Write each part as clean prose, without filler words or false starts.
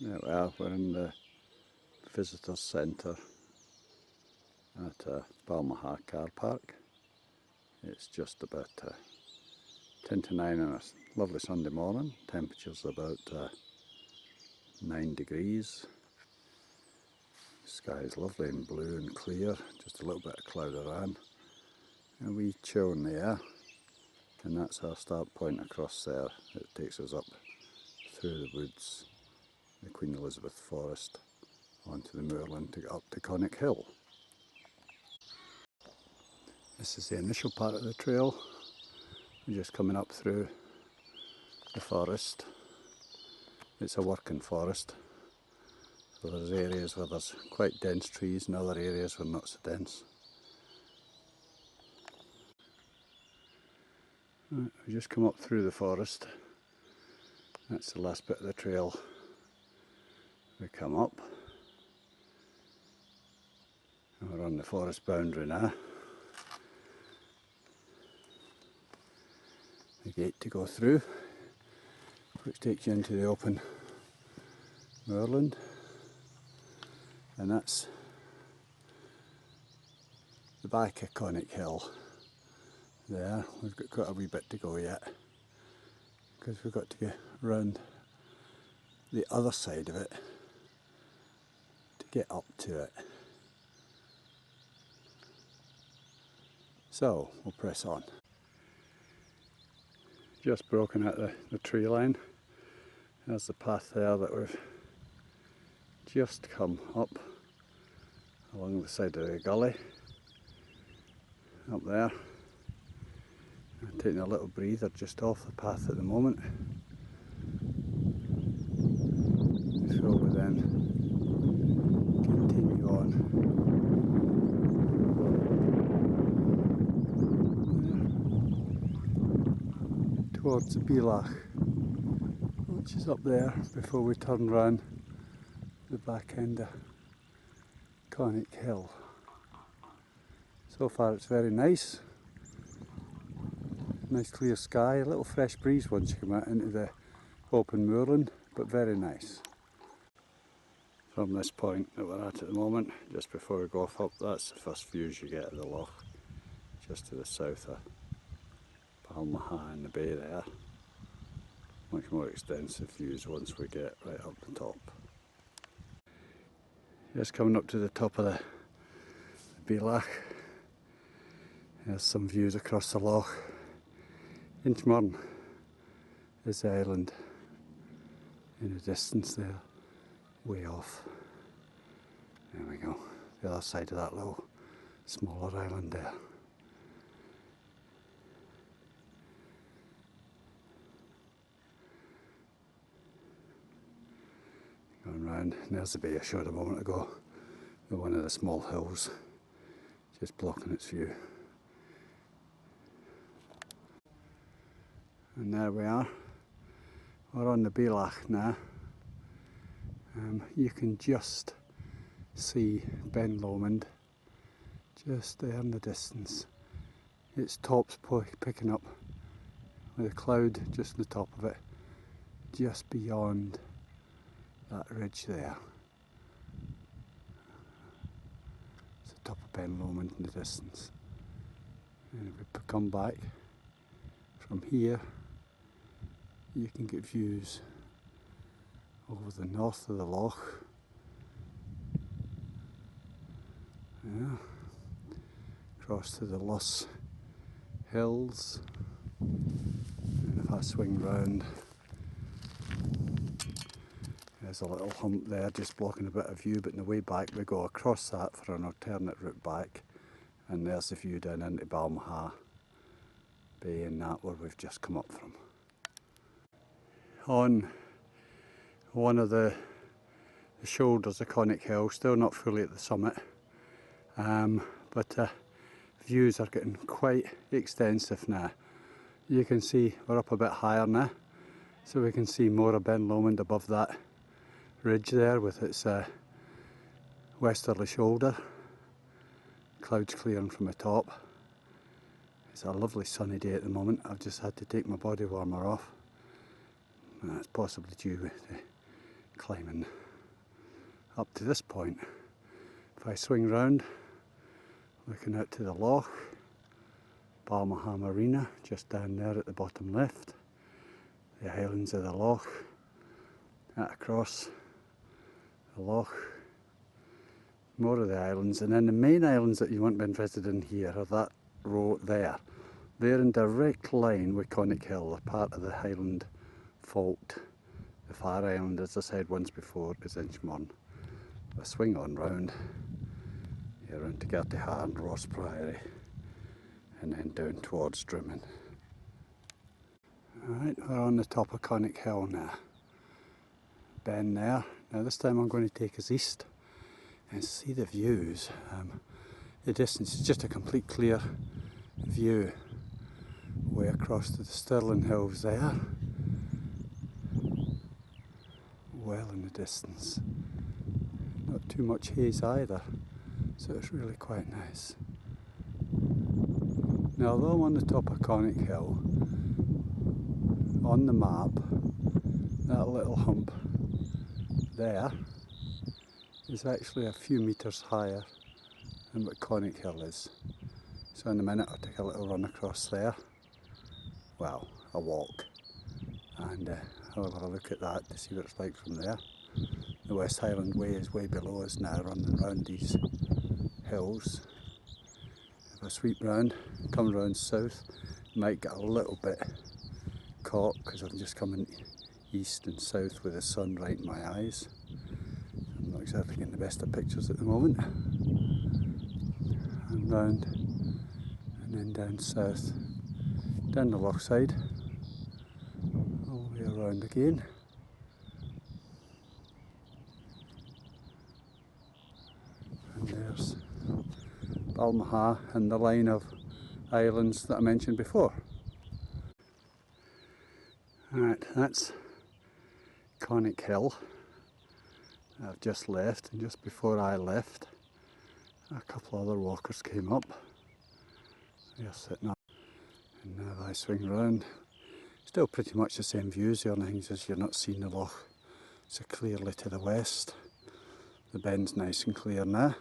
Yeah, well, we're in the visitors centre at Balmaha car park. It's just about 10 to 9 on a lovely Sunday morning. Temperature's about 9 degrees. The sky is lovely and blue and clear, just a little bit of cloud around. And we chill in the air, and that's our start point across there. It takes us up through the woods, the Queen Elizabeth Forest, onto the moorland to get up to Conic Hill. This is the initial part of the trail. We're just coming up through the forest. It's a working forest, so there's areas where there's quite dense trees and other areas where not so dense. Right, we just come up through the forest. That's the last bit of the trail. We come up, and we're on the forest boundary now. The gate to go through, which takes you into the open moorland, and that's the back of Conic Hill. There, we've got quite a wee bit to go yet, because we've got to go round the other side of it to get up to it. So we'll press on. Just broken out the tree line. There's the path there that we've just come up along the side of the gully. Up there. I'm taking a little breather just off the path at the moment. Before we then continue on. There. Towards the Balmaha, which is up there before we turn round the back end of Conic Hill. So far it's very nice. Nice clear sky, a little fresh breeze once you come out into the open moorland, but very nice. From this point that we're at the moment, just before we go off up, that's the first views you get of the loch, just to the south of Balmaha in the bay there. Much more extensive views once we get right up the top. Just coming up to the top of the Balmaha, there's some views across the loch. Inchmurn is the island in the distance there, way off. There we go, the other side of that little smaller island there. Going round, and there's the bay I showed a moment ago, with one of the small hills just blocking its view. And there we are, we're on the Balmaha now. You can just see Ben Lomond just there in the distance. Its top's picking up with a cloud just on the top of it, just beyond that ridge there. It's the top of Ben Lomond in the distance. And if we come back from here, you can get views over the north of the loch. Yeah. Across to the Loch Hills. And if I swing round, there's a little hump there just blocking a bit of view, but on the way back we go across that for an alternate route back, and there's the view down into Balmaha Bay and that where we've just come up from. On one of the shoulders of Conic Hill, still not fully at the summit, but views are getting quite extensive now. You can see we're up a bit higher now, so we can see more of Ben Lomond above that ridge there with its westerly shoulder. Clouds clearing from the top. It's a lovely sunny day at the moment. I've just had to take my body warmer off. That's possibly due to the climbing up to this point. If I swing round, looking out to the loch, Balmaha Marina just down there at the bottom left, the islands of the loch, that across the loch, more of the islands, and then the main islands that you won't be interested in here are that row there. They're in direct line with Conic Hill, a part of the Highland Fault. The far island, as I said once before, is Inchmorn. I swing on round, here round to Gartyhar and Ross Priory, and then down towards Drimmen. Alright, we're on the top of Conic Hill now. Bend there. Now this time I'm going to take us east and see the views. The distance is just a complete clear view way across to the Stirling Hills there. Well in the distance. Not too much haze either, so it's really quite nice. Now although I'm on the top of Conic Hill, on the map, that little hump there is actually a few metres higher than what Conic Hill is. So in a minute I'll take a little run across there, well, a walk, and I'll have a look at that to see what it's like from there. The West Highland Way is way below us now, running round these hills. If I sweep round, come round south, might get a little bit caught because I'm just coming east and south with the sun right in my eyes. I'm not exactly getting the best of pictures at the moment. And round, and then down south, down the loch side, all the way around again. And there's Balmaha and the line of islands that I mentioned before. Alright, that's Conic Hill. I've just left, and just before I left, a couple other walkers came up. They're sitting up, and now I swing round. Still pretty much the same views. The only thing is you're not seeing the loch so clearly to the west. The bend's nice and clear now,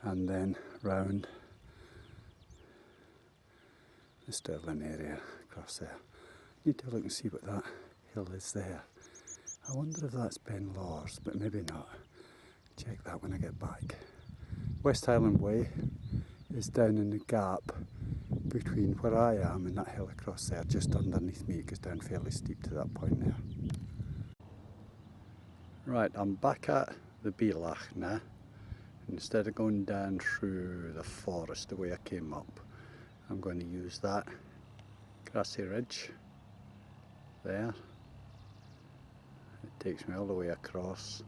and then round the Stirling area across there. Need to look and see what that hill is there. I wonder if that's Ben Lawers, but maybe not. Check that when I get back. West Highland Way is down in the gap between where I am and that hill across there, just underneath me. It goes down fairly steep to that point there. Right, I'm back at the Balmaha now. Instead of going down through the forest the way I came up, I'm going to use that grassy ridge there. It takes me all the way across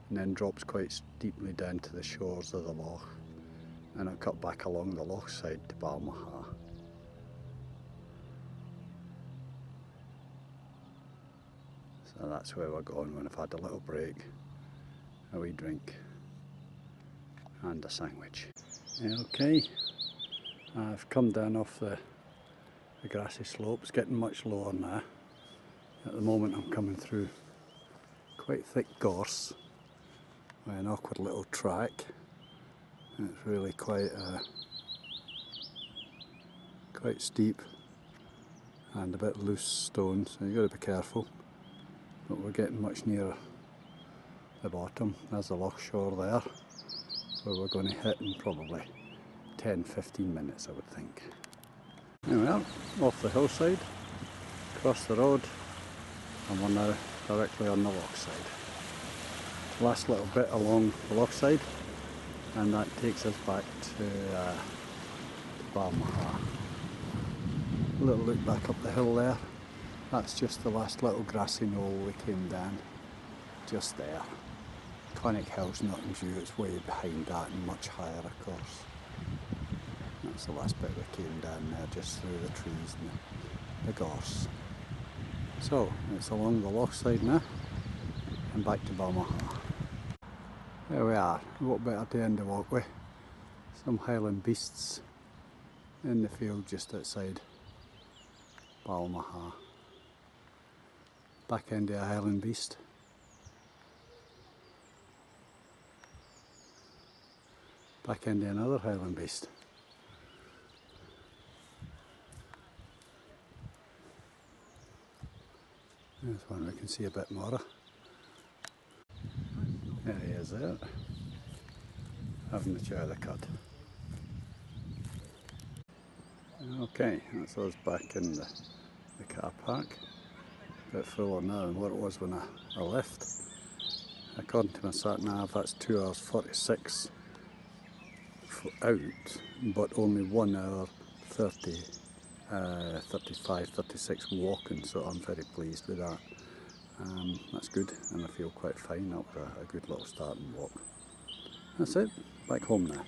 and then drops quite steeply down to the shores of the loch, and I'll cut back along the loch side to Balmaha. So that's where we're going when I've had a little break, a wee drink and a sandwich. Okay, I've come down off the grassy slope. It's getting much lower now. At the moment I'm coming through quite thick gorse by an awkward little track. It's really quite steep and a bit loose stone, so you've got to be careful. But we're getting much nearer the bottom. There's the loch shore there, where we're going to hit in probably 10-15 minutes, I would think. There we are, off the hillside, across the road, and we're now directly on the loch side. Last little bit along the loch side, and that takes us back to Balmaha. A little look back up the hill there. That's just the last little grassy knoll we came down, just there. Conic Hill's not in view, it's way behind that and much higher of course. That's the last bit we came down there, just through the trees and the gorse. So, it's along the loch side now, and back to Balmaha. There we are, a little bit at the end of the walkway. Some Highland beasts in the field just outside Balmaha. Back end of a Highland beast. Back into another Highland beast. There's one we can see a bit more of. There he is there, having a chow of the cud. Okay, that's us back in the car park. A bit fuller now than what it was when I left. According to my sat nav, that's 2 hours 46 out, but only 1 hour 30, 35, 36 walking, so I'm very pleased with that. That's good, and I feel quite fine. That was a good little start and walk. That's it, back home now.